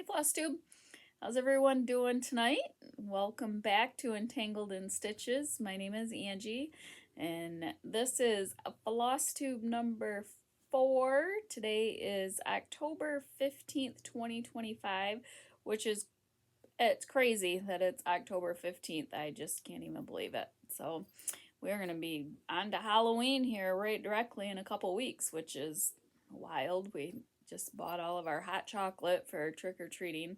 Flosstube. How's everyone doing tonight? Welcome back to Entangled in Stitches. My name is Angie, and this is Flosstube number 4. Today is October 15th, 2025, which is, it's crazy that it's October 15th. I just can't even believe it. So we're going to be on to Halloween here right directly in a couple weeks, which is wild. We just bought all of our hot chocolate for trick-or-treating.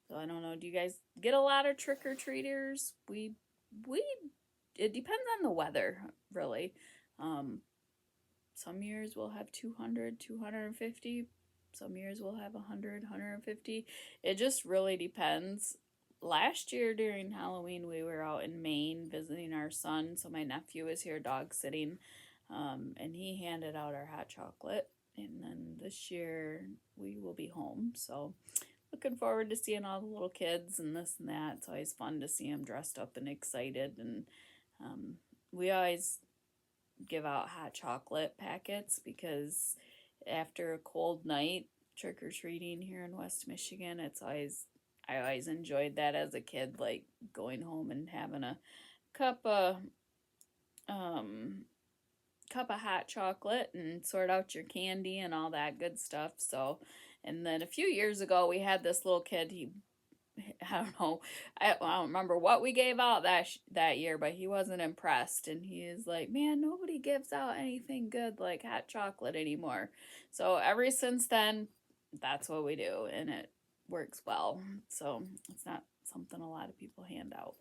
So I don't know, do you guys get a lot of trick-or-treaters? We it depends on the weather, really. Some years we'll have 200, 250. Some years we'll have 100, 150. It just really depends. Last year during Halloween, we were out in Maine visiting our son. So my nephew was here dog sitting, and he handed out our hot chocolate. And then this year we will be home. So looking forward to seeing all the little kids and this and that. It's always fun to see them dressed up and excited. And we always give out hot chocolate packets because after a cold night trick-or-treating here in West Michigan, I always enjoyed that as a kid, like going home and having a cup of hot chocolate and sort out your candy and all that good stuff. So, and then a few years ago we had this little kid. I don't know, I don't remember what we gave out that year, but he wasn't impressed, and he is like, man, nobody gives out anything good like hot chocolate anymore. So ever since then, that's what we do, and it works well. So it's not something a lot of people hand out.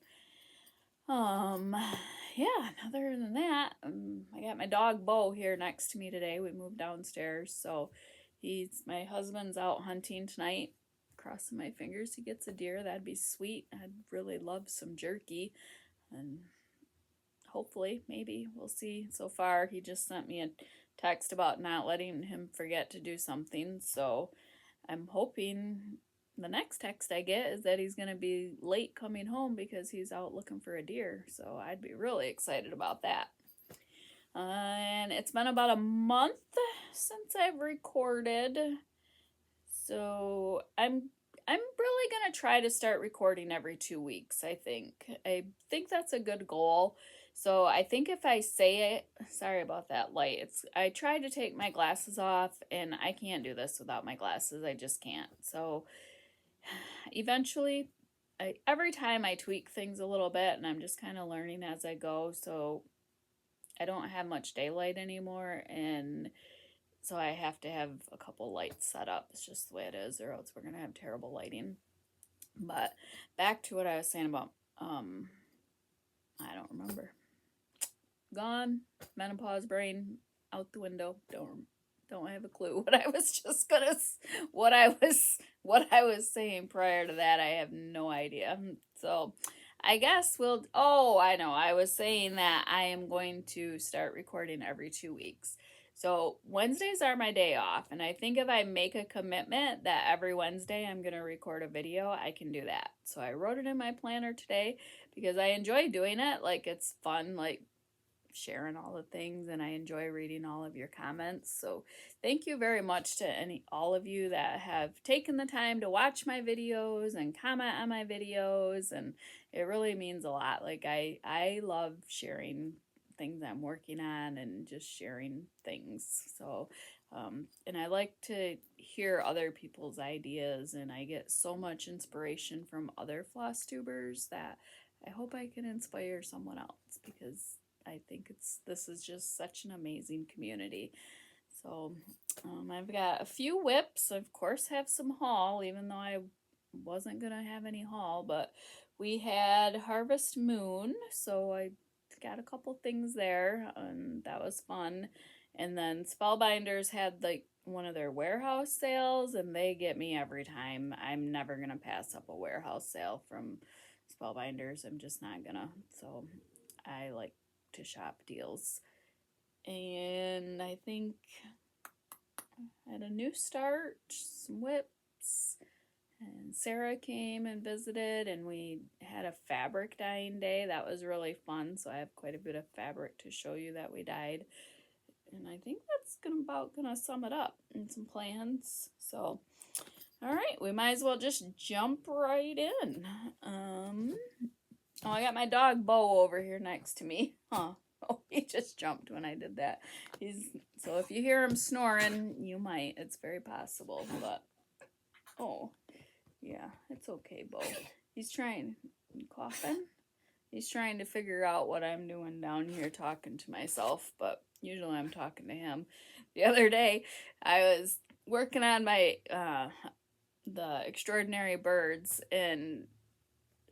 Yeah, other than that, I got my dog Bo here next to me today. We moved downstairs, so my husband's out hunting tonight. Crossing my fingers he gets a deer. That'd be sweet. I'd really love some jerky, and hopefully, maybe, we'll see. So far, he just sent me a text about not letting him forget to do something, so I'm hoping the next text I get is that he's going to be late coming home because he's out looking for a deer. So I'd be really excited about that. And it's been about a month since I've recorded. So I'm really going to try to start recording every 2 weeks, I think. I think that's a good goal. So I think if I say it, sorry about that light. I tried to take my glasses off, and I can't do this without my glasses. I just can't. So eventually, every time I tweak things a little bit, and I'm just kind of learning as I go. So I don't have much daylight anymore, and so I have to have a couple lights set up. It's just the way it is, or else we're going to have terrible lighting. But back to what I was saying about, I don't remember. Gone, menopause brain, out the window. Don't have a clue what I was just gonna, what I was saying prior to that. I have no idea. So I guess I know. I was saying that I am going to start recording every 2 weeks. So Wednesdays are my day off, and I think if I make a commitment that every Wednesday I'm going to record a video, I can do that. So I wrote it in my planner today because I enjoy doing it. Like, it's fun, like sharing all the things, and I enjoy reading all of your comments. So thank you very much to all of you that have taken the time to watch my videos and comment on my videos, and it really means a lot. Like, I love sharing things I'm working on and just sharing things. So and I like to hear other people's ideas, and I get so much inspiration from other floss tubers that I hope I can inspire someone else, because I think this is just such an amazing community. So I've got a few whips. Of course, have some haul, even though I wasn't gonna have any haul, but we had Harvest Moon, so I got a couple things there, and that was fun. And then Spellbinders had like one of their warehouse sales, and they get me every time. I'm never gonna pass up a warehouse sale from Spellbinders. I'm just not gonna. So I like to shop deals. And I think I had a new start, some whips, and Sarah came and visited, and we had a fabric dyeing day. That was really fun. So I have quite a bit of fabric to show you that we dyed. And I think that's about gonna sum it up, and some plans. So All right, we might as well just jump right in. Oh, I got my dog Bo over here next to me. Huh. Oh, he just jumped when I did that. So if you hear him snoring, you might. It's very possible, but oh, yeah, it's okay, Bo. He's trying. Coughing? He's trying to figure out what I'm doing down here talking to myself, but usually I'm talking to him. The other day, I was working on my the extraordinary birds, and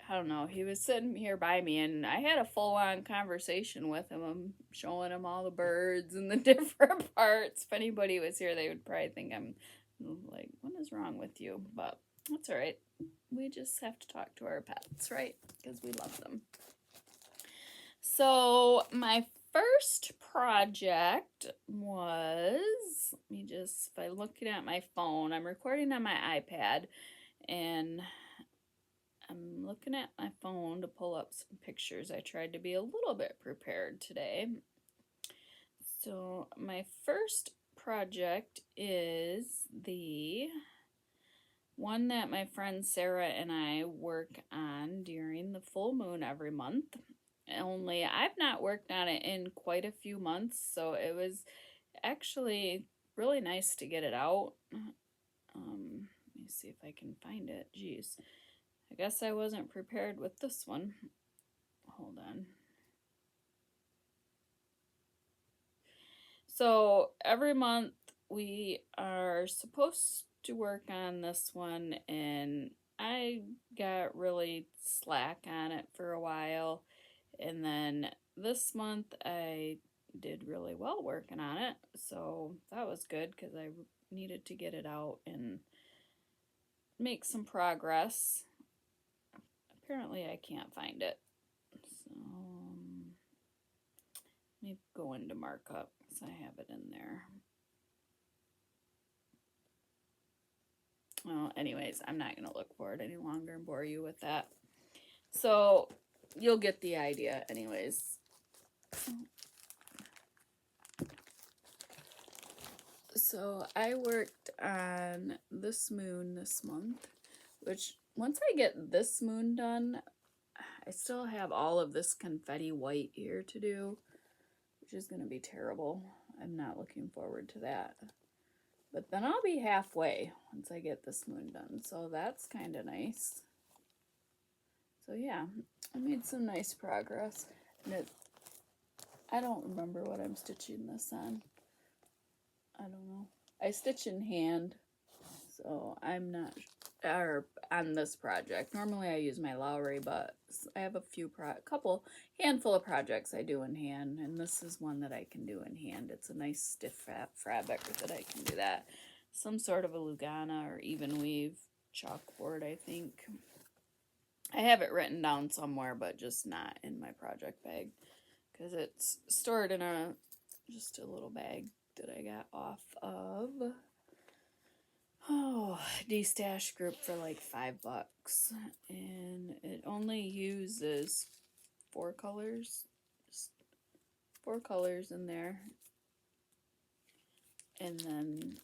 I don't know, he was sitting here by me, and I had a full-on conversation with him. I'm showing him all the birds and the different parts. If anybody was here, they would probably think I'm like, what is wrong with you? But that's all right. We just have to talk to our pets, right? Because we love them. So my first project was, by looking at my phone, I'm recording on my iPad, and I'm looking at my phone to pull up some pictures. I tried to be a little bit prepared today. So my first project is the one that my friend Sarah and I work on during the full moon every month. Only I've not worked on it in quite a few months, so it was actually really nice to get it out. Let me see if I can find it. Jeez. I guess I wasn't prepared with this one. Hold on. So every month we are supposed to work on this one, and I got really slack on it for a while. And then this month I did really well working on it, so that was good because I needed to get it out and make some progress. Apparently I can't find it, so let me go into markup because I have it in there. Well, anyways, I'm not going to look for it any longer and bore you with that. So you'll get the idea anyways. So I worked on this moon this month, which once I get this moon done, I still have all of this confetti white here to do, which is going to be terrible. I'm not looking forward to that. But then I'll be halfway once I get this moon done, so that's kind of nice. So yeah, I made some nice progress. And I don't remember what I'm stitching this on. I don't know. I stitch in hand, so I'm not, or on this project. Normally I use my Lowry, but I have a handful of projects I do in hand, and this is one that I can do in hand. It's a nice stiff fabric that I can do that. Some sort of a Lugana or even weave chalkboard, I think. I have it written down somewhere, but just not in my project bag, because it's stored in just a little bag that I got off of D-Stash Group for like $5, and it only uses 4 colors, just 4 colors in there. And then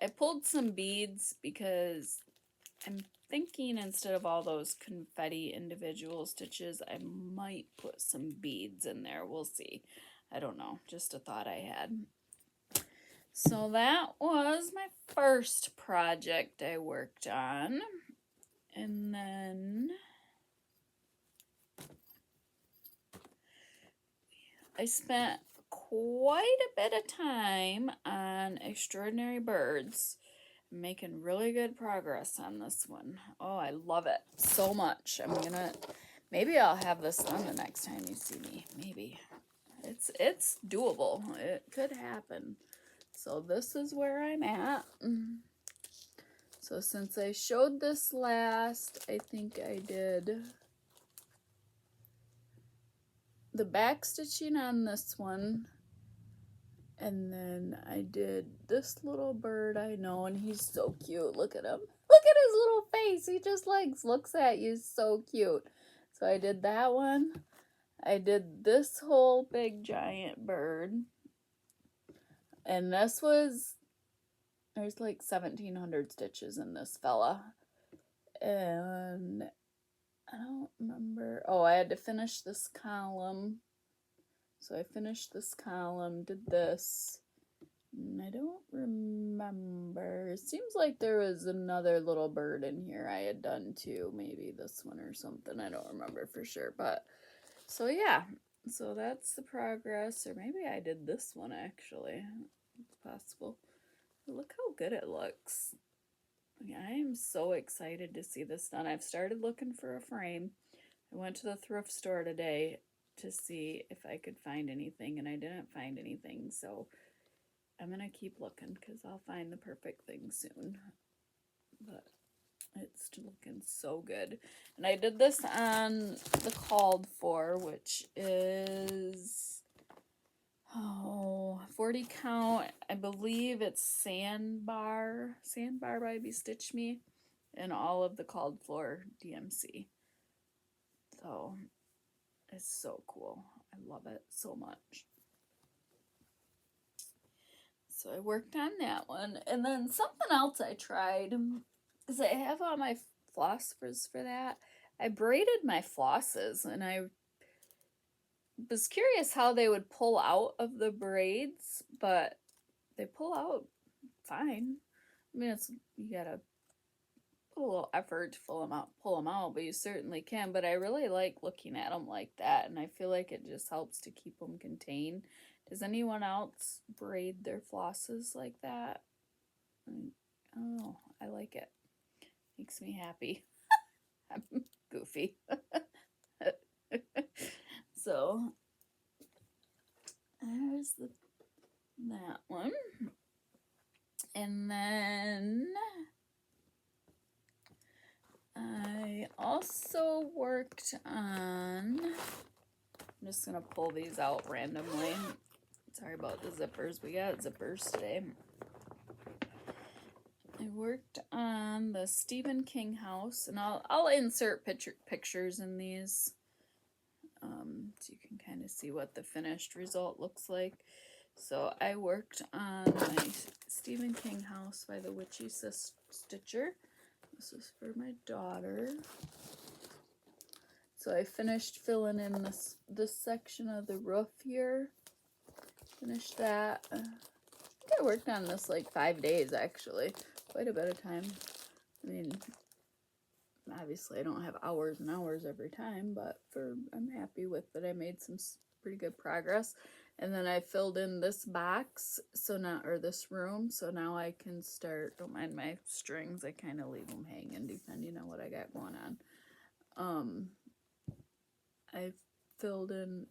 I pulled some beads because I'm thinking instead of all those confetti individual stitches, I might put some beads in there. We'll see. I don't know. Just a thought I had. So that was my first project I worked on. And then I spent quite a bit of time on Extraordinary Birds. I'm making really good progress on this one. Oh, I love it so much. Maybe I'll have this done the next time you see me. Maybe. It's doable. It could happen. So this is where I'm at. So since I showed this last, I think I did the back stitching on this one, and then I did this little bird I know, and he's so cute. Look at him. Look at his little face. He just looks at you. So cute. So I did that one. I did this whole big giant bird, and this was There's like 1,700 stitches in this fella. And I don't remember. Oh, I had to finish this column. So I finished this column, did this. And I don't remember. It seems like there was another little bird in here I had done too. Maybe this one or something. I don't remember for sure. But so yeah. So that's the progress. Or maybe I did this one actually. It's possible. But look how good it looks. I am so excited to see this done. I've started looking for a frame. I went to the thrift store today to see if I could find anything, and I didn't find anything, so I'm going to keep looking because I'll find the perfect thing soon. But it's looking so good. And I did this on the called for, which is 40 count. I believe it's Sandbar by Bestitch Me, and all of the called for DMC. So it's so cool. I love it so much. So I worked on that one. And then something else I tried, because I have all my flossers for that. I braided my flosses, and I was curious how they would pull out of the braids, but they pull out fine. I mean, you gotta put a little effort to pull them out, but you certainly can. But I really like looking at them like that, and I feel like it just helps to keep them contained. Does anyone else braid their flosses like that? I don't know. I like it. Makes me happy. I'm goofy. So there's that one. And then I also worked on, I'm just going to pull these out randomly. Sorry about the zippers. We got zippers today. I worked on the Stephen King house, and I'll insert pictures in these so you can kind of see what the finished result looks like. So I worked on my Stephen King house by the Witchy Stitcher. This is for my daughter. So I finished filling in this section of the roof here. Finished that. I think I worked on this like 5 days actually. Quite a bit of time. I mean, obviously I don't have hours and hours every time, but I'm happy with that. I made some pretty good progress. And then I filled in this box, or this room, so now I can start. Don't mind my strings, I kind of leave them hanging depending on what I got going on. I filled in,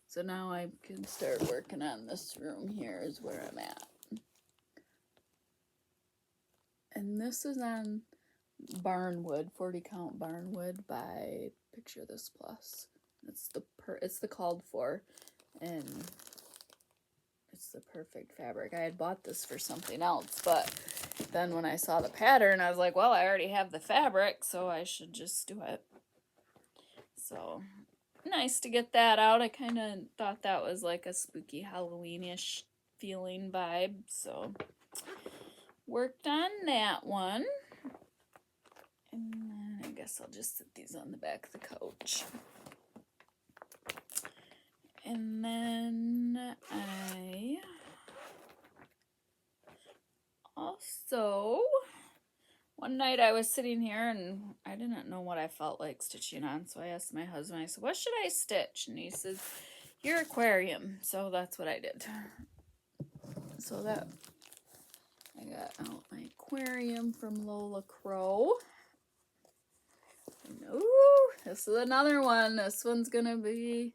so now I can start working on this room here is where I'm at. And this is on Barnwood, 40 count Barnwood by Picture This Plus. It's the called for, and it's the perfect fabric. I had bought this for something else, but then when I saw the pattern, I was like, well, I already have the fabric, so I should just do it. So nice to get that out. I kind of thought that was like a spooky Halloween-ish feeling vibe, so worked on that one. And then I guess I'll just sit these on the back of the couch. And then I also, one night I was sitting here and I didn't know what I felt like stitching on, so I asked my husband, I said, what should I stitch? And he says, your aquarium. So that's what I did. So that, I got out my aquarium from Lola Crow. And, ooh, this is another one. This one's gonna be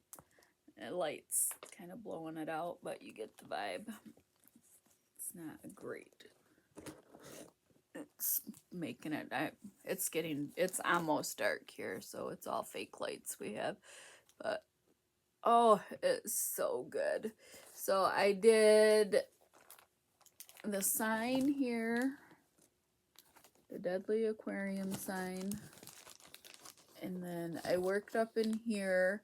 lights, kind of blowing it out, but you get the vibe. It's not great. It's making it, it's almost dark here, so it's all fake lights we have, but oh, it's so good. So I did the sign here, the Deadly Aquarium sign, and then I worked up in here,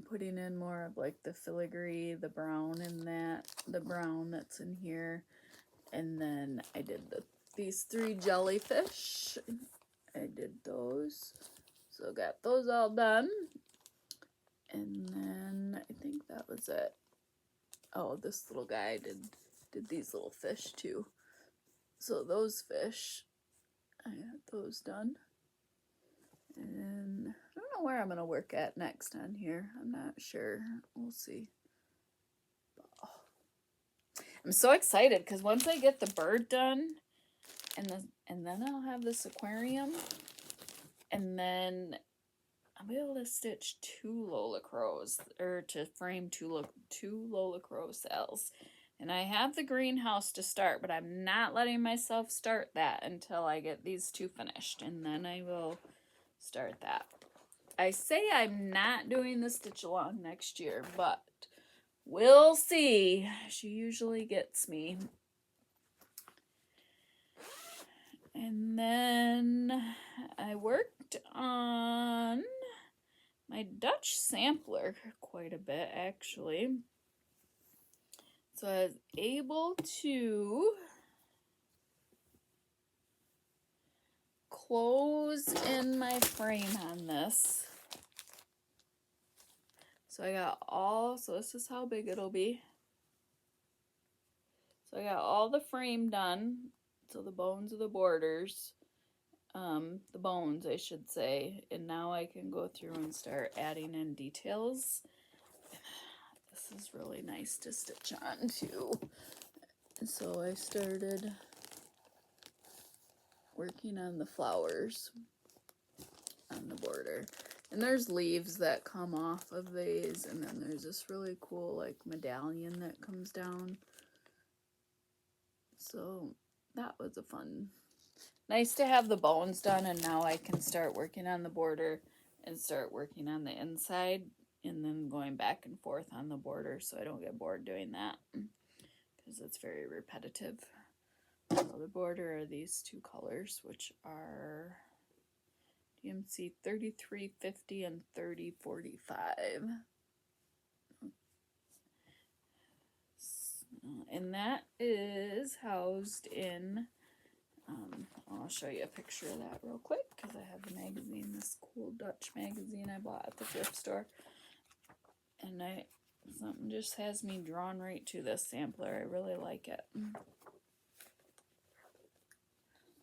putting in more of like the filigree, the brown in that, the brown that's in here, And then I did these 3 jellyfish. I did those. So got those all done. And then I think that was it. Oh, this little guy did these little fish too. So those fish, I got those done. And I don't know where I'm going to work at next on here. I'm not sure. We'll see. Oh. I'm so excited because once I get the bird done, and then I'll have this aquarium, and then I'll be able to stitch 2 Lola crows, or to frame 2 Lola crow cells. And I have the greenhouse to start, but I'm not letting myself start that until I get these 2 finished, and then I will start that. I say I'm not doing the stitch along next year, but we'll see. She usually gets me. And then I worked on my Dutch sampler quite a bit, actually. So I was able to close in my frame on this. So I got so this is how big it'll be. So I got all the frame done. So the bones of the borders, the bones I should say, and now I can go through and start adding in details. This is really nice to stitch on too. And so I started working on the flowers on the border. And there's leaves that come off of these, and then there's this really cool like medallion that comes down. So that was a nice to have the bones done, and now I can start working on the border and start working on the inside, and then going back and forth on the border so I don't get bored doing that because it's very repetitive. So the border are these 2 colors, which are DMC 3350 and 3045. And that is housed in, I'll show you a picture of that real quick because I have the magazine, this cool Dutch magazine I bought at the thrift store. And something just has me drawn right to this sampler. I really like it.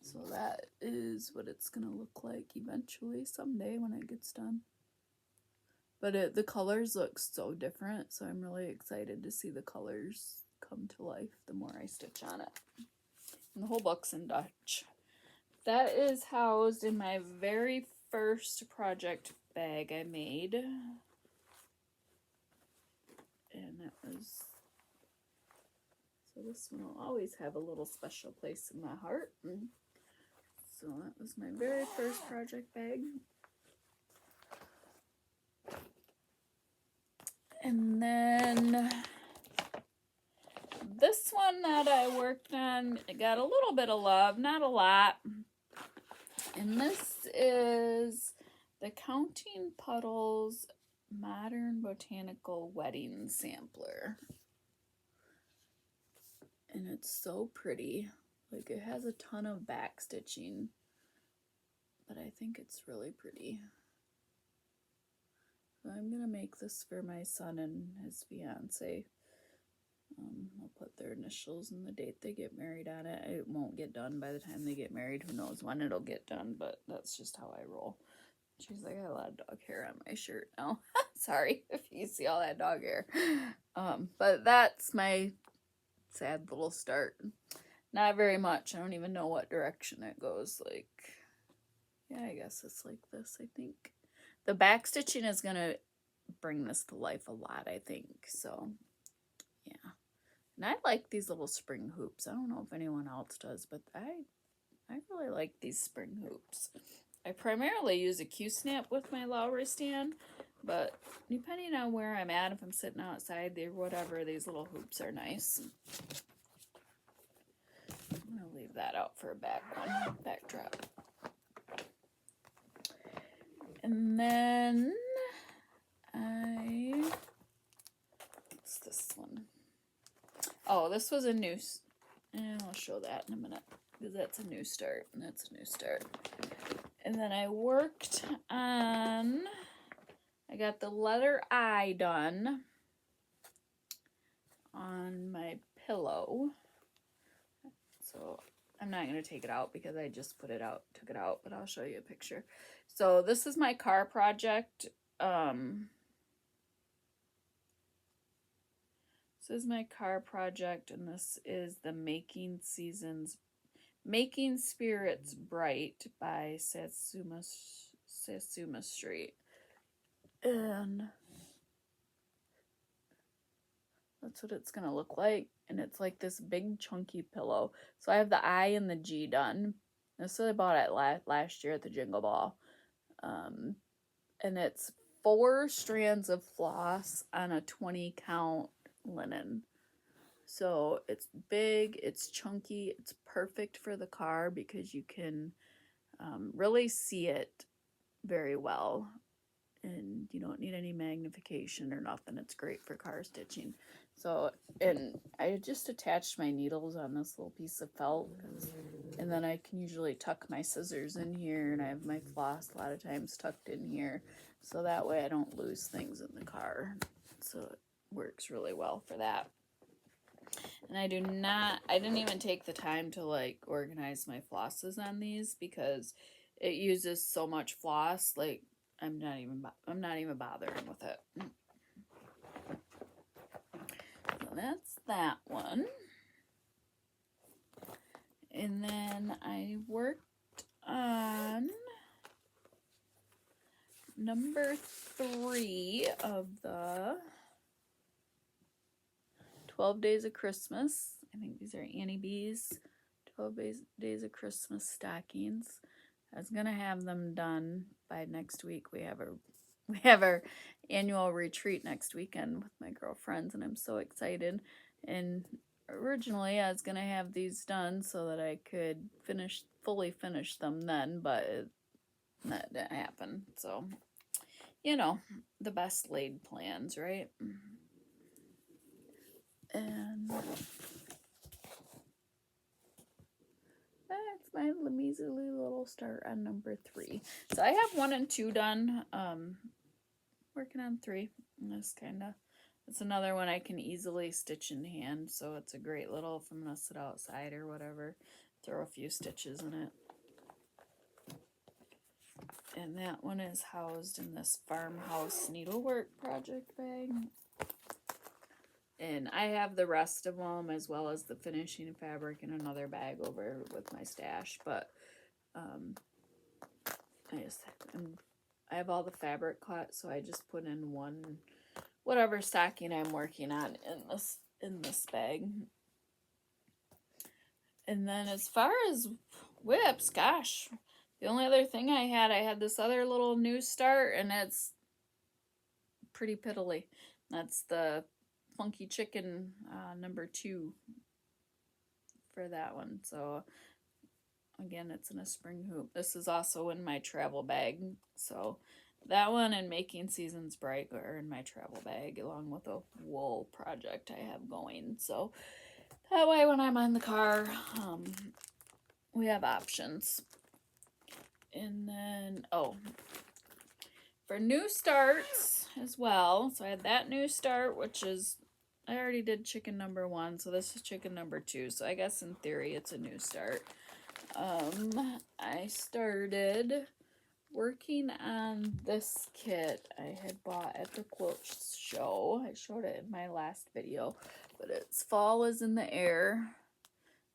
So that is what it's going to look like eventually, someday when it gets done. But the colors look so different, so I'm really excited to see the colors come to life the more I stitch on it. And the whole book's in Dutch. That is housed in my very first project bag I made. And it was... So this one will always have a little special place in my heart. So that was my very first project bag. And then this one that I worked on, it got a little bit of love, not a lot. And this is the Counting Puddles Modern Botanical Wedding Sampler. And it's so pretty. Like, it has a ton of back stitching, but I think it's really pretty. So I'm gonna make this for my son and his fiance. I'll put their initials and the date they get married on it. It won't get done by the time they get married. Who knows when it'll get done, but that's just how I roll. She's like, I got a lot of dog hair on my shirt now. Sorry if you see all that dog hair. But that's my sad little start. Not very much. I don't even know what direction it goes. Like, yeah, I guess it's like this, I think. The back stitching is going to bring this to life a lot, I think. So, yeah. And I like these little spring hoops. I don't know if anyone else does, but I really like these spring hoops. I primarily use a Q-snap with my Lowry stand, but depending on where I'm at, if I'm sitting outside or whatever, these little hoops are nice. I'm going to leave that out for a backdrop. And then what's this one? Oh, this was a new And I'll show that in a minute, because that's a new start, and that's a new start. And then I worked on, I got the letter I done on my pillow. So I'm not going to take it out because I just took it out, but I'll show you a picture. So this is my car project. This is my car project, and this is the Making Spirits Bright by Satsuma Street. And that's what it's gonna look like. And it's like this big chunky pillow. So I have the I and the G done. This is what I bought it last year at the Jingle Ball. And it's 4 strands of floss on a 20 count linen. So it's big, it's chunky, it's perfect for the car because you can really see it very well. And you don't need any magnification or nothing. It's great for car stitching. So, and I just attached my needles on this little piece of felt, and then I can usually tuck my scissors in here, and I have my floss a lot of times tucked in here, so that way I don't lose things in the car. So it works really well for that. And I didn't even take the time to like organize my flosses on these because it uses so much floss. Like I'm not even bothering with it. So that's that one. And then I worked on number 3 of the 12 Days of Christmas. I think these are Annie Beez 12 Days of Christmas stockings. I was gonna have them done by next week. We have our annual retreat next weekend with my girlfriends, and I'm so excited. And originally I was gonna have these done so that I could fully finish them then, but that didn't happen. So, you know, the best laid plans, right? And that's my measly little start on number 3. So I have 1 and 2 done. Working on 3. And it's another one I can easily stitch in hand. So it's a great little, if I'm gonna sit outside or whatever, throw a few stitches in it. And that one is housed in this farmhouse needlework project bag. And I have the rest of them as well as the finishing fabric in another bag over with my stash. But I have all the fabric cut, so I just put in whatever stocking I'm working on in this bag. And then as far as whips, gosh, the only other thing I had this other little new start, and it's pretty piddly. That's the Funky Chicken number 2 for that one. So again, it's in a spring hoop. This is also in my travel bag. So that one and Making Seasons Bright are in my travel bag along with a wool project I have going. So that way when I'm on the car, we have options. And then, for new starts as well, so I had that new start, which is, I already did chicken number 1, so this is chicken number 2, so I guess in theory it's a new start. I started working on this kit I had bought at the quilt show. I showed it in my last video, but it's Fall is in the Air.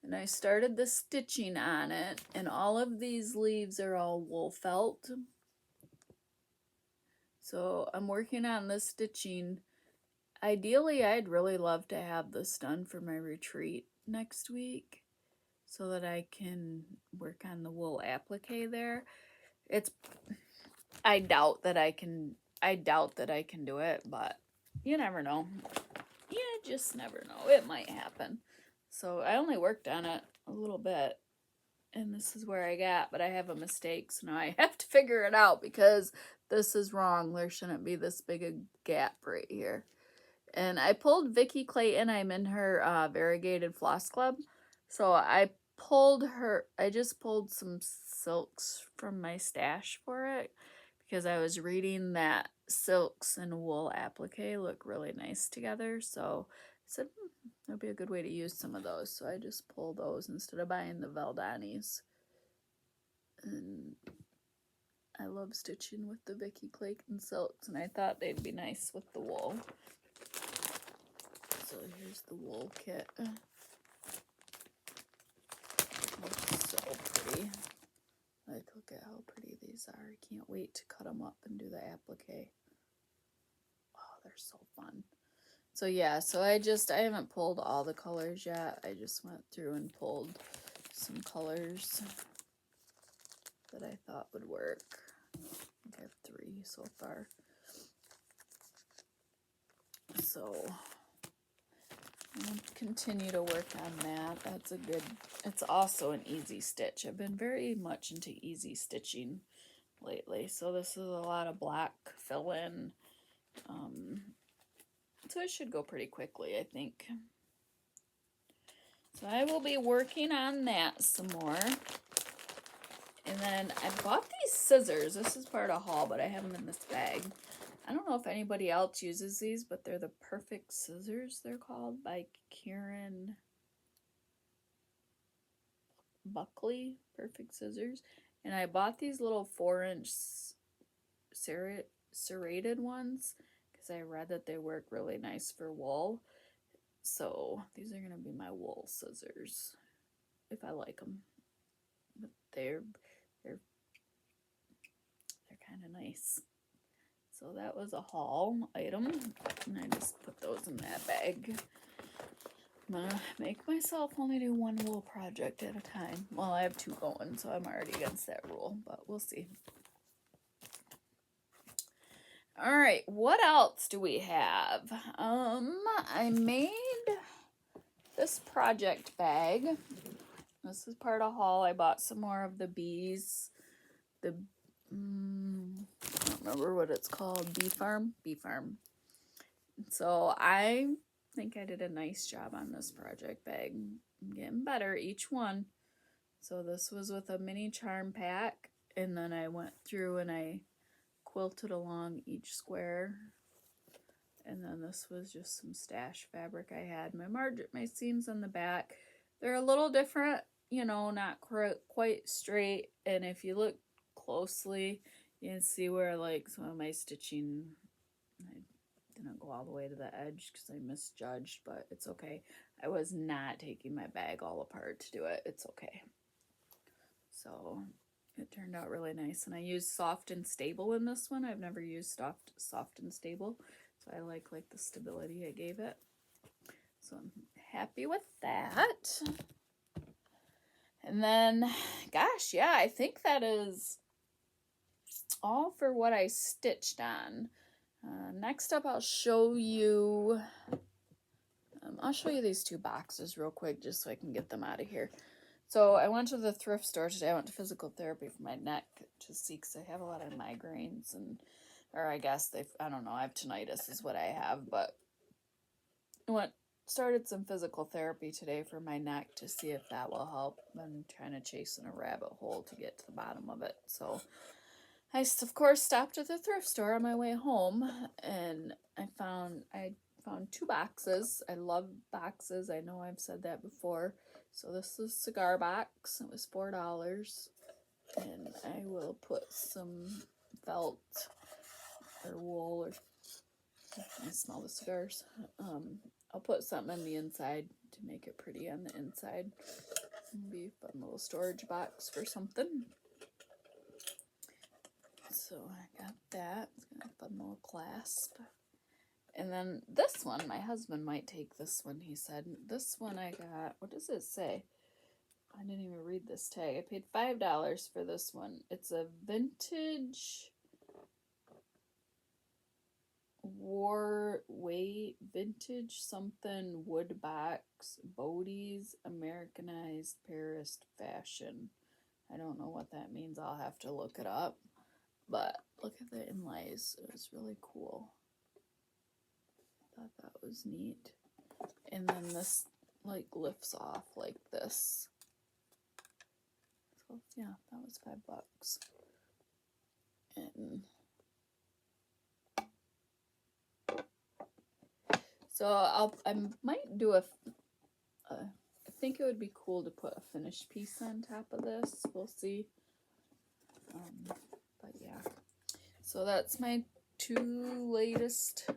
And I started the stitching on it, and all of these leaves are all wool felt. So I'm working on this stitching. Ideally, I'd really love to have this done for my retreat next week so that I can work on the wool applique there. I doubt that I can do it, but you never know. You just never know. It might happen. So I only worked on it a little bit, and this is where I got, but I have a mistake, so now I have to figure it out because this is wrong. There shouldn't be this big a gap right here. And I pulled Vicki Clayton. I'm in her variegated floss club. So I just pulled some silks from my stash for it because I was reading that silks and wool applique look really nice together. So I said, that'd be a good way to use some of those. So I just pulled those instead of buying the Valdanis. And I love stitching with the Vicky Clayton silks, and I thought they'd be nice with the wool. So here's the wool kit. Looks so pretty. Like, look at how pretty these are. I can't wait to cut them up and do the applique. Oh, they're so fun. So yeah, so I haven't pulled all the colors yet. I just went through and pulled some colors that I thought would work. I think I have 3 so far. So I'll continue to work on that. It's also an easy stitch. I've been very much into easy stitching lately. So this is a lot of black fill-in. So it should go pretty quickly, I think. So I will be working on that some more. And then I bought these scissors. This is part of a haul, but I have them in this bag. I don't know if anybody else uses these, but they're the Perfect Scissors, they're called, by Karen Buckley, Perfect Scissors. And I bought these little 4-inch serrated ones because I read that they work really nice for wool. So these are going to be my wool scissors if I like them. But they're kind of nice. So that was a haul item, and I just put those in that bag. I'm gonna make myself only do 1 wool project at a time. Well, I have 2 going, so I'm already against that rule, but we'll see. All right, what else do we have? I made this project bag. This is part of haul. I bought some more of the Beez. I don't remember what it's called. Bee Farm. So I think I did a nice job on this project bag. I'm getting better each one. So this was with a mini charm pack, and then I went through and I quilted along each square. And then this was just some stash fabric I had. My seams on the back, they're a little different, you know, not quite straight. And if you look closely, you can see where like some of my stitching, I didn't go all the way to the edge because I misjudged, but it's okay. I was not taking my bag all apart to do it. It's okay. So it turned out really nice. And I used Soft and Stable in this one. I've never used Soft and Stable. So I like the stability I gave it. So I'm happy with that. And then, gosh, yeah, I think that is all for what I stitched on. Next up, I'll show you these 2 boxes real quick just so I can get them out of here. So I went to the thrift store today. I went to physical therapy for my neck to see because I have a lot of migraines or I guess I don't know, I have tinnitus is what I have, but I started some physical therapy today for my neck to see if that will help. I'm trying to chase in a rabbit hole to get to the bottom of it. So I, of course, stopped at the thrift store on my way home, and I found 2 boxes. I love boxes. I know I've said that before. So this is a cigar box. It was $4, and I will put some felt or wool, or I smell the cigars. I'll put something on the inside to make it pretty on the inside. Maybe a fun little storage box for something. So I got that. It's got a fun little clasp. And then this one, my husband might take this one, he said. This one I got, what does it say? I didn't even read this tag. I paid $5 for this one. It's a vintage vintage something wood box, Bodie's Americanized Paris fashion. I don't know what that means. I'll have to look it up. But look at the inlays. It was really cool. I thought that was neat. And then this like lifts off like this. So yeah, that was $5. And so I might do I think it would be cool to put a finished piece on top of this. We'll see. But yeah, so that's my 2 latest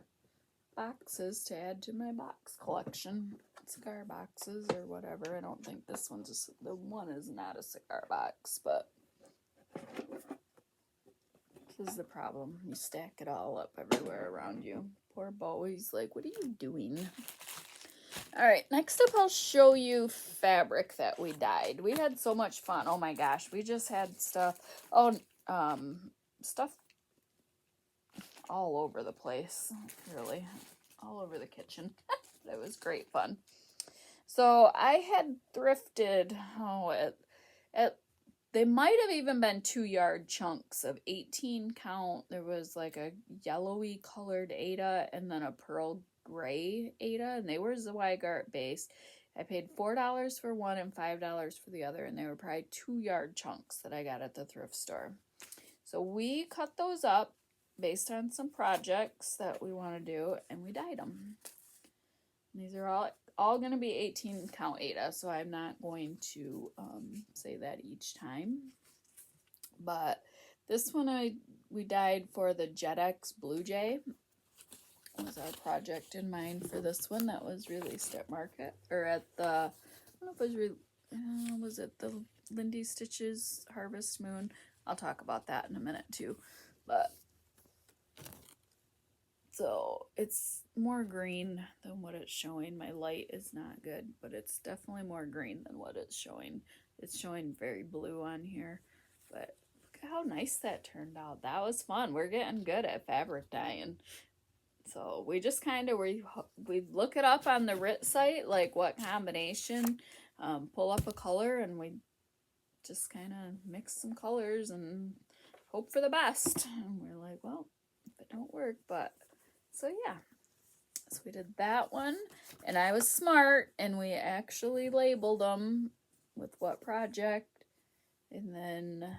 boxes to add to my box collection. Cigar boxes or whatever. I don't think this one's the one is not a cigar box, but this is the problem. You stack it all up everywhere around you. Poor Bo, he's like, what are you doing? Alright, next up I'll show you fabric that we dyed. We had so much fun. Oh my gosh, we just had stuff. Stuff all over the place, really. All over the kitchen. It was great fun. So I had thrifted, they might have even been 2-yard chunks of 18 count. There was like a yellowy colored Ada and then a pearl gray Ada, and they were Zweigart based. I paid $4 for one and $5 for the other, and they were probably 2-yard chunks that I got at the thrift store. So we cut those up based on some projects that we want to do, and we dyed them. And these are all going to be 18 count Ada, so I'm not going to say that each time. But this one we dyed for the JetX Blue Jay. Was our project in mind for this one that was released at market, or at the, I don't know if it was it the Lindy Stitches Harvest Moon? I'll talk about that in a minute too. But so it's more green than what it's showing. My light is not good, but it's definitely more green than what it's showing. It's showing very blue on here, but look at how nice that turned out. That was fun. We're getting good at fabric dyeing. So we just kind of, we look it up on the RIT site, like what combination, pull up a color, and we just kind of mix some colors and hope for the best. And we're like, well, if it don't work, but so yeah. So we did that one, and I was smart, and we actually labeled them with what project. And then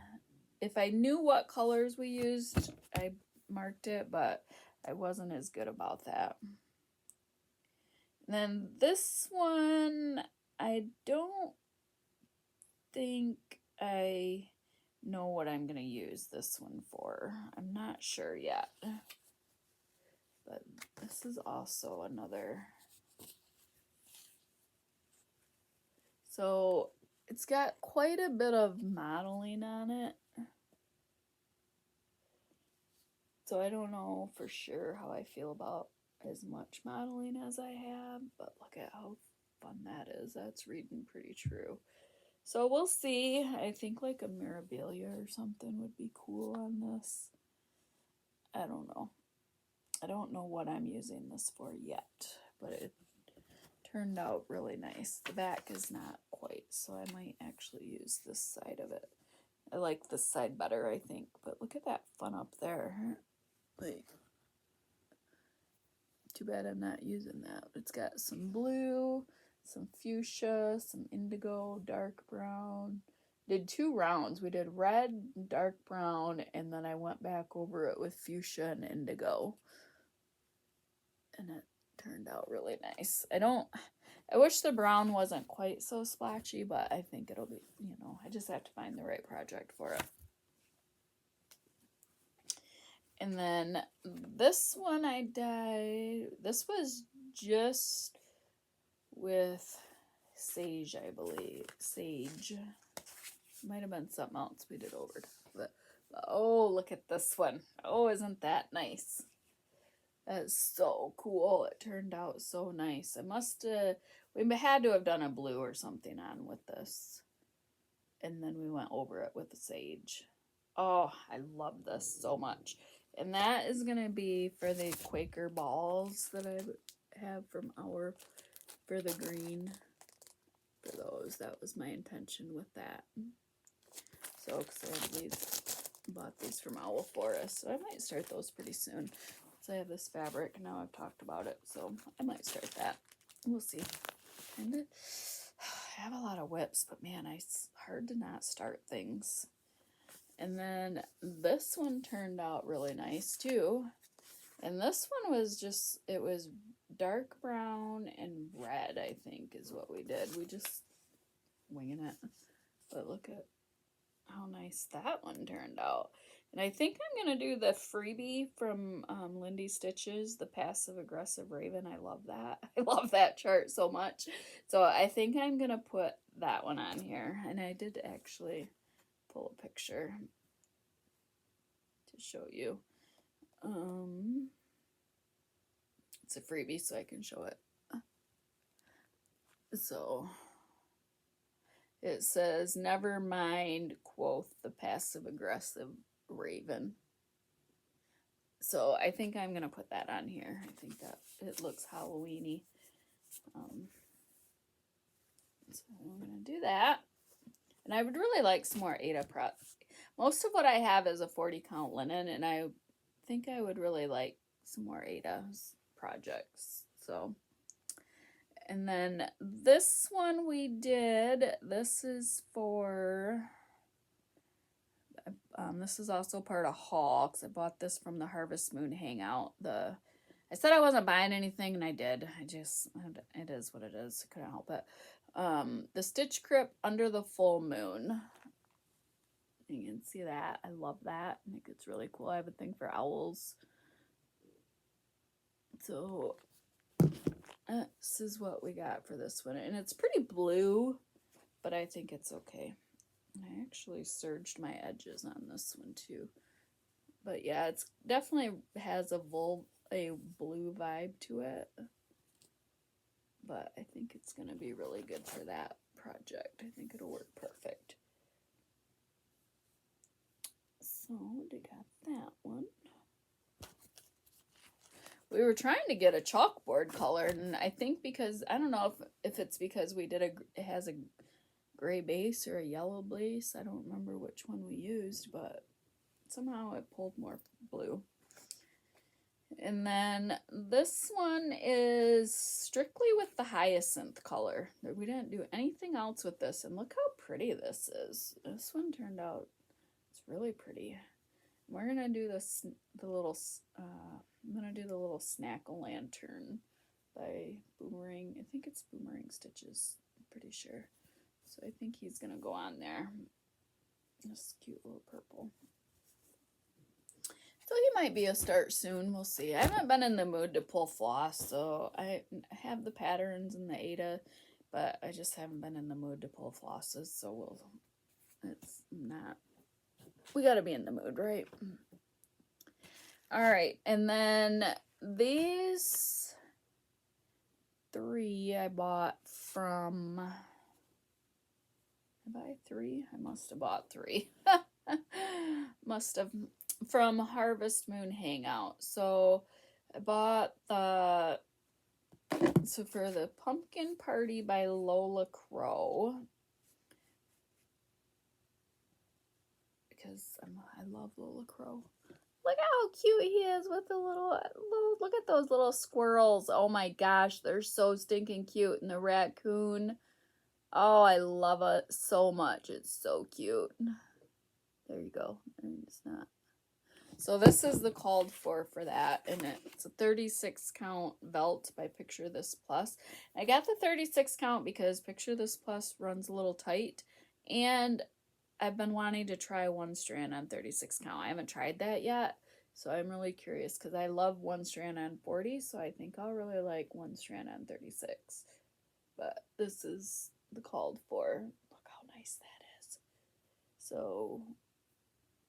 if I knew what colors we used, I marked it, but I wasn't as good about that. And then this one, I don't think I know what I'm going to use this one for. I'm not sure yet. But this is also another. So it's got quite a bit of modeling on it. So I don't know for sure how I feel about as much modeling as I have, but look at how fun that is. That's reading pretty true. So we'll see. I think like a Mirabilia or something would be cool on this. I don't know. I don't know what I'm using this for yet, but it turned out really nice. The back is not quite, so I might actually use this side of it. I like this side better, I think, but look at that fun up there. Like, too bad I'm not using that. It's got some blue, some fuchsia, some indigo, dark brown. Did 2 rounds. We did red, dark brown, and then I went back over it with fuchsia and indigo. And it turned out really nice. I wish the brown wasn't quite so splotchy, but I think it'll be, I just have to find the right project for it. And then this one I dyed, this was just with sage, I believe. Sage. Might have been something else we did over. But oh, look at this one. Oh, isn't that nice? That's so cool. It turned out so nice. We had to have done a blue or something on with this. And then we went over it with the sage. Oh, I love this so much. And that is going to be for the Quaker balls that I have from for the green. For those, that was my intention with that. So, because I bought these from Owl Forest, so I might start those pretty soon. So I have this fabric, now I've talked about it, so I might start that. We'll see. kind of have a lot of whips, but man, it's hard to not start things. And then this one turned out really nice too. And this one was just, it was dark brown and red, I think, is what we did. We just winging it. But look at how nice that one turned out. And I think I'm going to do the freebie from Lindy Stitches, the Passive Aggressive Raven. I love that. I love that chart so much. So I think I'm going to put that one on here. And I did actually pull a picture to show you. It's a freebie, so I can show it. So it says, "Never mind," quoth the passive aggressive raven. So I think I'm gonna put that on here. I think that it looks Halloweeny. So I'm gonna do that. And I would really like some more Ada props. Most of what I have is a 40 count linen, and I think I would really like some more Ada projects. So, and then this one we did, this is for, this is also part of haul, because I bought this from the Harvest Moon Hangout. I said I wasn't buying anything, and I did. It is what it is. I couldn't help it. The Stitch Crypt Under the Full Moon. You can see that. I love that. I think it's really cool. I have a thing for owls. So this is what we got for this one. And it's pretty blue, but I think it's okay. And I actually serged my edges on this one too. But yeah, it's definitely has a blue vibe to it. But I think it's going to be really good for that project. I think it'll work perfect. So we got that one. We were trying to get a chalkboard color, and I think because, I don't know if it's because we did it has a gray base or a yellow base. I don't remember which one we used, but somehow it pulled more blue. And then this one is strictly with the hyacinth color. We didn't do anything else with this, and look how pretty this is. This one turned out, it's really pretty. We're gonna do I'm gonna do the little Snackle Lantern by Boomerang. I think it's Boomerang Stitches, I'm pretty sure. So I think he's gonna go on there. This cute little purple. So he might be a start soon. We'll see. I haven't been in the mood to pull floss, so I have the patterns and the Ada, but I just haven't been in the mood to pull flosses. So it's not. We got to be in the mood, right? All right, and then these 3 I bought from. I buy 3. I must have bought 3. Must have. From Harvest Moon Hangout. So I bought for the Pumpkin Party by Lola Crow, because I love Lola Crow. Look how cute he is with the little, look at those little squirrels. Oh my gosh, they're so stinking cute. And the raccoon, oh, I love it so much. It's so cute. There you go. It's not. So this is the called for that, and it's a 36 count Velt by Picture This Plus. I got the 36 count because Picture This Plus runs a little tight, and I've been wanting to try one strand on 36 count. I haven't tried that yet, so I'm really curious because I love one strand on 40, so I think I'll really like one strand on 36. But this is the called for. Look how nice that is. So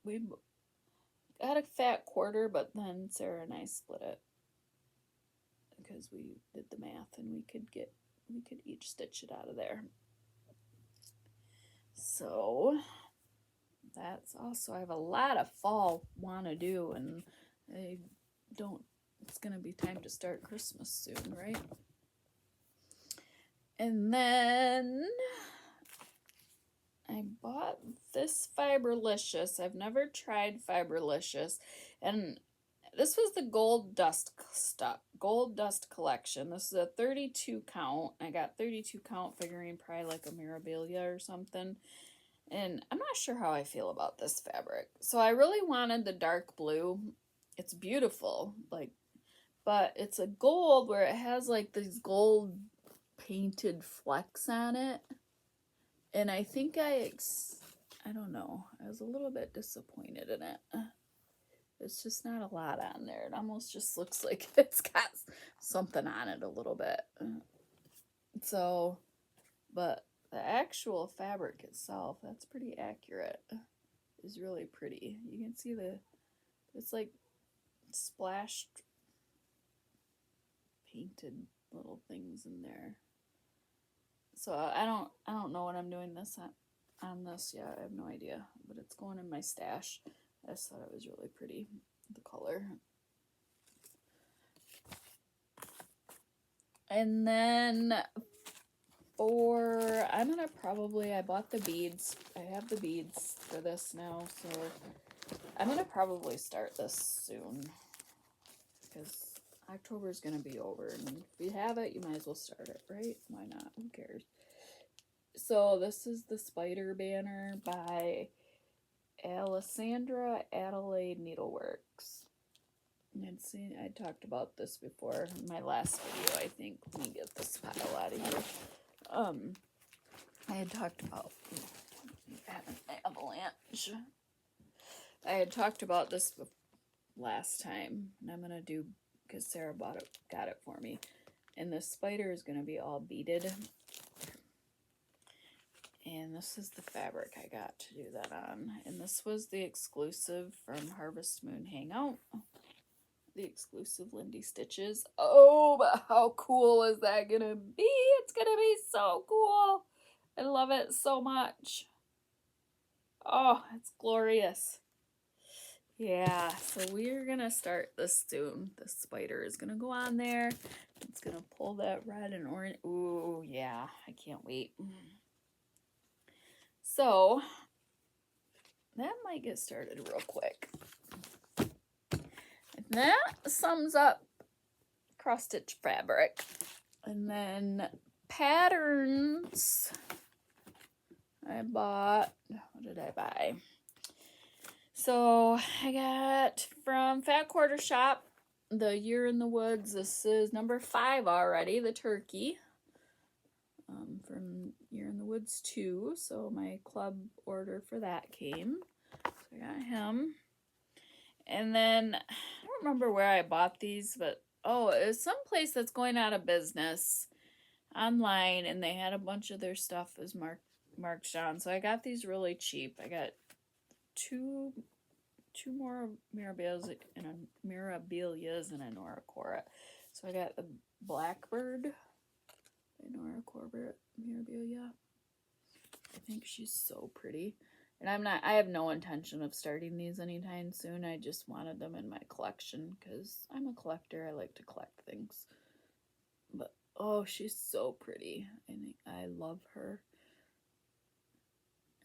we got a fat quarter, but then Sarah and I split it because we did the math and we could each stitch it out of there. So that's also, I have a lot of fall want to do, and it's going to be time to start Christmas soon, right? And then I bought this Fiberlicious. I've never tried Fiberlicious, and This was the Gold Dust collection. This is a 32 count. I got 32 count figurine, probably like a Mirabilia or something. And I'm not sure how I feel about this fabric. So I really wanted the dark blue. It's beautiful, like, but it's a gold where it has like these gold painted flecks on it. And I think I don't know. I was a little bit disappointed in it. It's just not a lot on there. It almost just looks like it's got something on it a little bit. So, but the actual fabric itself, that's pretty accurate. Is really pretty. You can see it's like splashed painted little things in there. So I don't know what I'm doing this on this yet. I have no idea, but it's going in my stash. I just thought it was really pretty, the color. And then I bought the beads. I have the beads for this now, so I'm gonna probably start this soon because October's gonna be over, and if you have it, you might as well start it, right? Why not? Who cares? So this is the Spider Banner by Alessandra Adelaide Needleworks. And see, I talked about this before in my last video, I think. Let me get this pile out of here. I had talked about avalanche. I had talked about this last time, and I'm gonna do because Sarah got it for me. And the spider is gonna be all beaded. And this is the fabric I got to do that on. And this was the exclusive from Harvest Moon Hangout. The exclusive Lindy Stitches. Oh, but how cool is that gonna be? It's gonna be so cool. I love it so much. Oh, it's glorious. Yeah, so we're gonna start this soon. The spider is gonna go on there. It's gonna pull that red and orange. Ooh, yeah, I can't wait. So that might get started real quick. And that sums up cross stitch fabric. And then patterns. I bought, what did I buy? So I got from Fat Quarter Shop the Year in the Woods. This is number 5 already, the turkey. From Year in the Woods 2. So my club order for that came. So I got him. And then I don't remember where I bought these, but oh, it was someplace that's going out of business online, and they had a bunch of their stuff as marked down. So I got these really cheap. I got two more Mirabilias and a Nora Cora. So I got the Blackbird by Nora Corbett Mirabilia. I think she's so pretty. And I have no intention of starting these anytime soon. I just wanted them in my collection because I'm a collector. I like to collect things. But, oh, she's so pretty. I love her.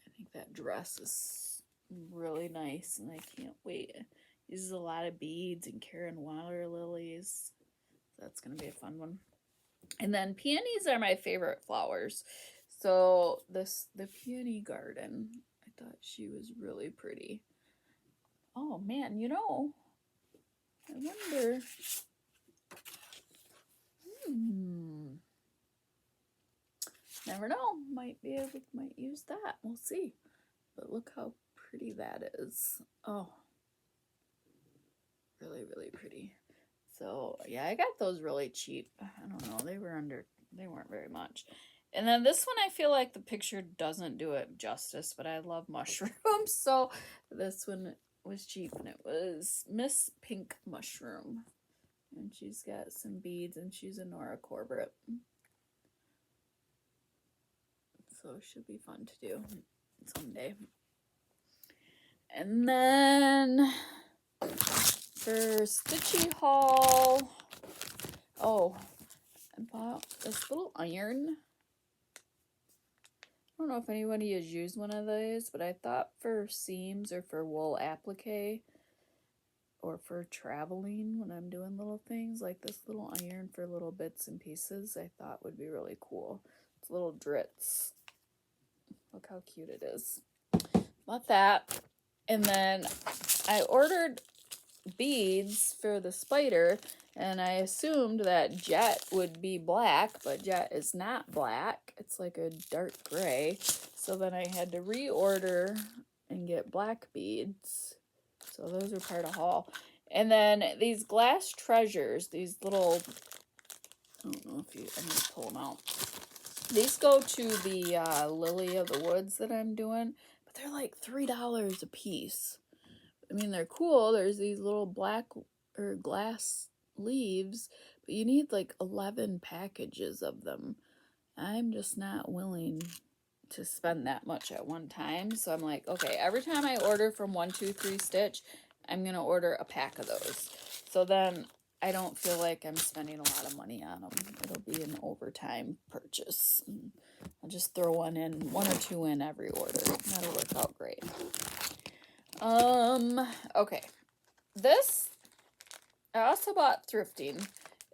I think that dress is really nice, and I can't wait. It uses a lot of beads and Karen water lilies. That's going to be a fun one. And then peonies are my favorite flowers. So the peony garden, I thought she was really pretty. Oh man, I wonder. Never know. Might use that. We'll see. But look how pretty that is. Oh, really, really pretty. So yeah, I got those really cheap. I don't know. They weren't very much. And then this one, I feel like the picture doesn't do it justice, but I love mushrooms. So this one was cheap, and it was Miss Pink Mushroom. And she's got some beads, and she's a Nora Corbett. So it should be fun to do someday. And then for Stitchy haul, oh, I bought this little iron. I don't know if anybody has used one of these, but I thought for seams or for wool applique or for traveling when I'm doing little things like this little iron for little bits and pieces, I thought would be really cool. It's little drits. Look how cute it is. Bought that. And then I ordered beads for the spider, and I assumed that Jet would be black, but Jet is not black. It's like a dark gray. So then I had to reorder and get black beads. So those are part of haul. And then these glass treasures, these little, I don't know if you, I'm going to pull them out. These go to the Lily of the Woods that I'm doing, but they're like $3 a piece. I mean, they're cool. There's these little black or glass leaves, but you need like 11 packages of them. I'm just not willing to spend that much at one time. So I'm like, okay, every time I order from 123 Stitch, I'm going to order a pack of those. So then I don't feel like I'm spending a lot of money on them. It'll be an overtime purchase. I'll just throw one or two in every order. That'll work out great. Okay. This, I also bought thrifting.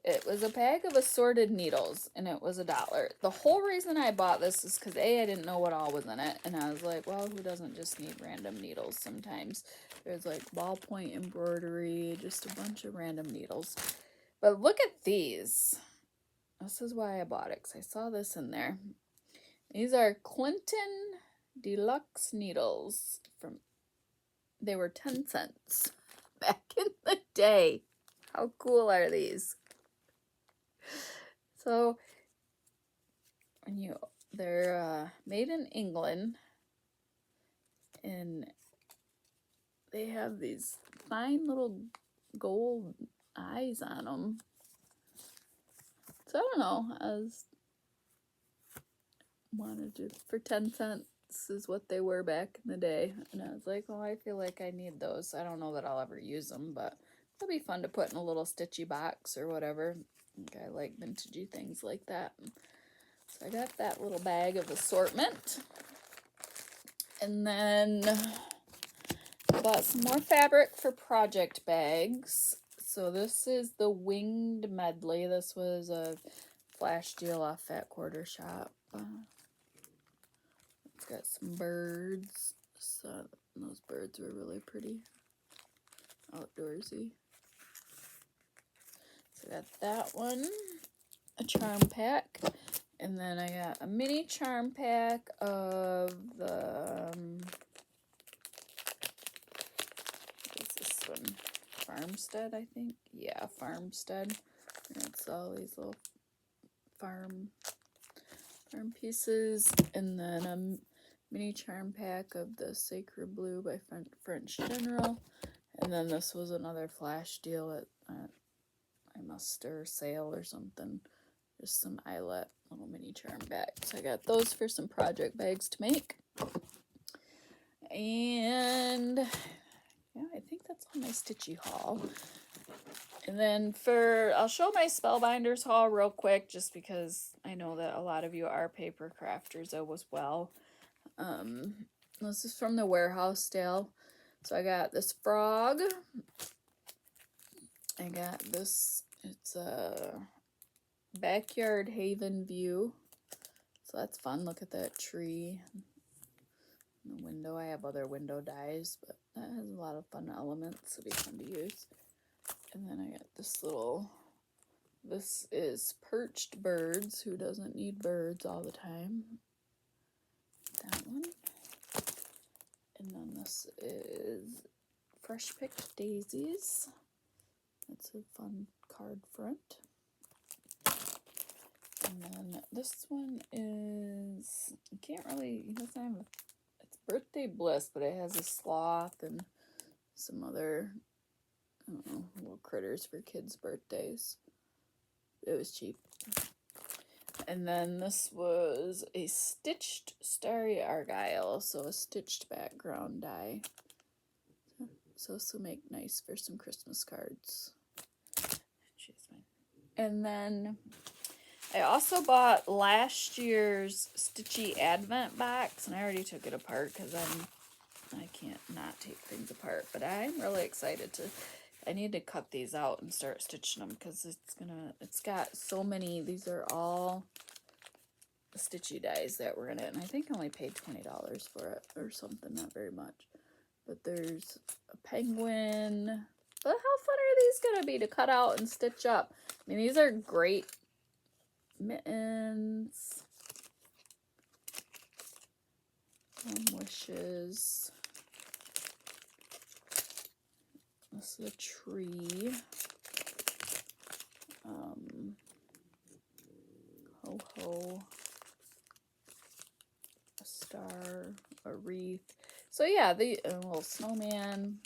It was a bag of assorted needles, and it was $1. The whole reason I bought this is because I didn't know what all was in it, and I was like, well, who doesn't just need random needles sometimes? There's like ballpoint embroidery, just a bunch of random needles. But look at these. This is why I bought it, because I saw this in there. These are Clinton Deluxe needles. They were 10 cents back in the day. How cool are these? So, they're made in England, and they have these fine little gold eyes on them. So I don't know, wanted to, for 10 cents is what they were back in the day, and I was like, oh, I feel like I need those. I don't know that I'll ever use them, but it'll be fun to put in a little stitchy box or whatever. I like vintagey things like that. So I got that little bag of assortment. And then I bought some more fabric for project bags. So this is the Winged Medley. This was a flash deal off Fat Quarter Shop. It's got some birds. So those birds were really pretty. Outdoorsy. So I got that one, a charm pack, and then I got a mini charm pack of the, what's this one? Farmstead, I think? Yeah, Farmstead. And it's all these little farm pieces, and then a mini charm pack of the Sacred Blue by French General, and then this was another flash deal at I must sale or something. Just some eyelet little mini charm bags. I got those for some project bags to make. And yeah, I think that's all my stitchy haul. And then I'll show my Spellbinders haul real quick, just because I know that a lot of you are paper crafters as well. This is from the warehouse sale. So I got this frog. I got this, it's a backyard haven view. So that's fun. Look at that tree. The window. I have other window dies, but that has a lot of fun elements. It'll be fun to use. And then I got this is Perched Birds. Who doesn't need birds all the time? That one. And then this is Fresh Picked Daisies. That's a fun card front. And then this one is, you can't really, it doesn't have it's Birthday Bliss, but it has a sloth and some other, I don't know, little critters for kids' birthdays. It was cheap. And then this was a stitched Starry Argyle, so a stitched background die. So this will make nice for some Christmas cards. And then I also bought last year's Stitchy Advent box, and I already took it apart because I can't not take things apart. But I'm really excited to. I need to cut these out and start stitching them because it's got so many. These are all stitchy dies that were in it, and I think I only paid $20 for it or something, not very much. But there's a penguin. But how fun are these gonna be to cut out and stitch up? I mean, these are great mittens. Wishes. This is a tree. Ho-ho. A star. A wreath. So yeah, a little snowman.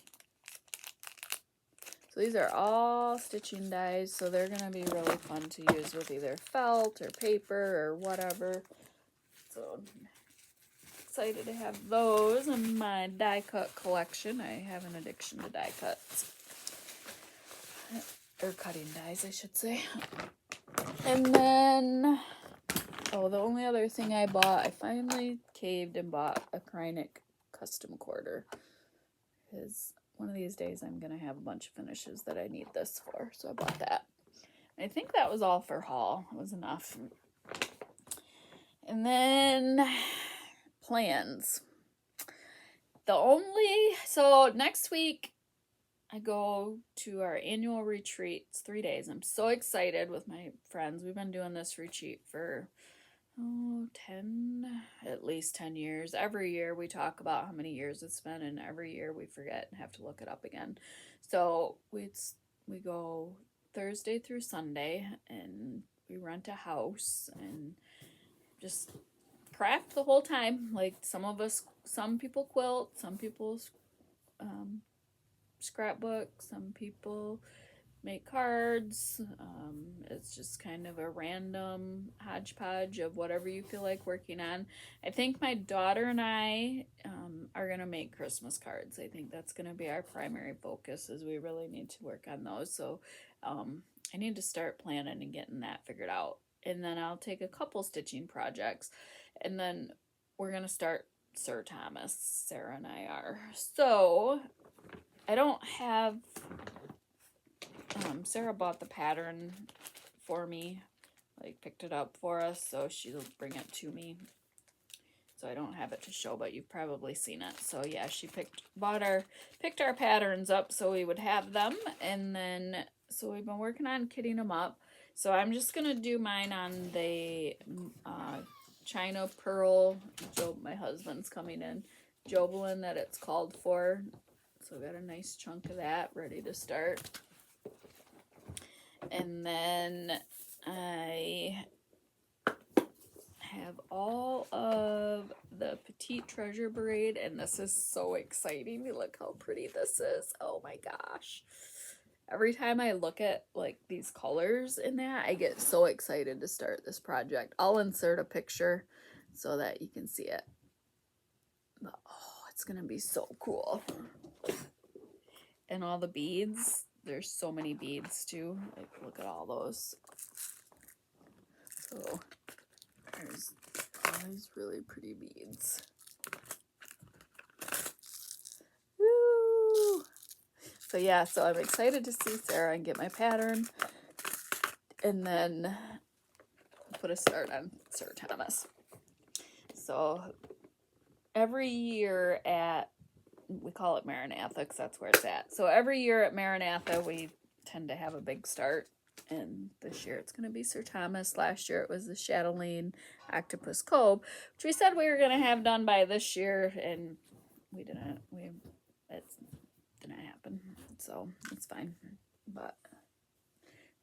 So these are all stitching dies, so they're going to be really fun to use with either felt or paper or whatever. So excited to have those in my die cut collection. I have an addiction to die cuts. Or cutting dies, I should say. And then, oh, the only other thing I bought, I finally caved and bought a Krynic custom quarter. Because one of these days I'm going to have a bunch of finishes that I need this for. So I bought that. I think that was all for haul. It was enough. And then plans. So next week I go to our annual retreat. It's 3 days. I'm so excited with my friends. We've been doing this retreat for at least 10 years. Every year we talk about how many years it's been, and every year we forget and have to look it up again. So we go Thursday through Sunday, and we rent a house and just craft the whole time. Like some people quilt, some people scrapbook, some people make cards. It's just kind of a random hodgepodge of whatever you feel like working on. I think my daughter and I are going to make Christmas cards. I think that's going to be our primary focus, is we really need to work on those. So I need to start planning and getting that figured out. And then I'll take a couple stitching projects, and then we're going to start Sir Thomas. Sarah and I are. So I don't have... Sarah bought the pattern for me, like picked it up for us, so she'll bring it to me. So I don't have it to show, but you've probably seen it. So yeah, she picked our patterns up so we would have them, and then so we've been working on kitting them up. So I'm just gonna do mine on the China Pearl. My husband's coming in, Jobelin, that it's called for. So I got a nice chunk of that ready to start. And then I have all of the Petite Treasure braid, and this is so exciting. Look how pretty this is. Oh my gosh. Every time I look at like these colors in that, I get so excited to start this project. I'll insert a picture so that you can see it. But, oh, it's gonna be so cool. And all the beads. There's so many beads too. Like, look at all those. So there's all these really pretty beads. Woo! So yeah, so I'm excited to see Sarah and get my pattern, and then put a start on Sir Thomas. So every year we call it Maranatha because that's where it's at. So every year at Maranatha, we tend to have a big start. And this year it's going to be Sir Thomas. Last year it was the Chatelaine Octopus Cove, which we said we were going to have done by this year, and we didn't. It didn't happen. So it's fine. But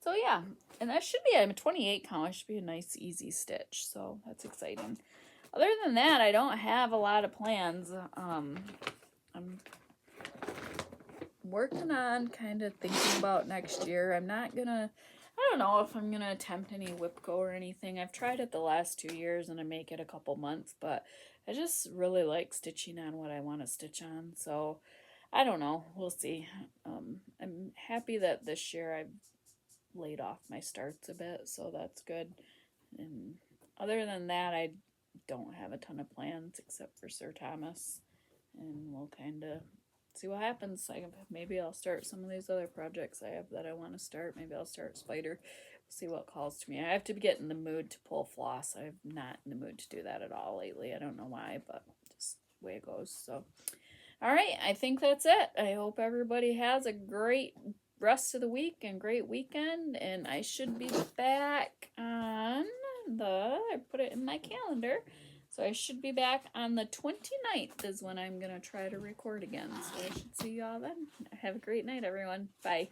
so yeah, and that should be a 28 count. It should be a nice easy stitch. So that's exciting. Other than that, I don't have a lot of plans. I'm working on kind of thinking about next year. I don't know if I'm gonna attempt any Whipco or anything. I've tried it the last 2 years and I make it a couple months, but I just really like stitching on what I want to stitch on. So I don't know. We'll see. I'm happy that this year I've laid off my starts a bit, so that's good. And other than that, I don't have a ton of plans except for Sir Thomas. And we'll kind of see what happens. Maybe I'll start some of these other projects I have that I want to start. Maybe I'll start spider. See what calls to me. I have to get in the mood to pull floss. I'm not in the mood to do that at all lately. I don't know why, but just the way it goes. So, all right, I think that's it. I hope everybody has a great rest of the week and great weekend. And I should be back on I put it in my calendar. So I should be back on the 29th is when I'm going to try to record again. So I should see y'all then. Have a great night, everyone. Bye.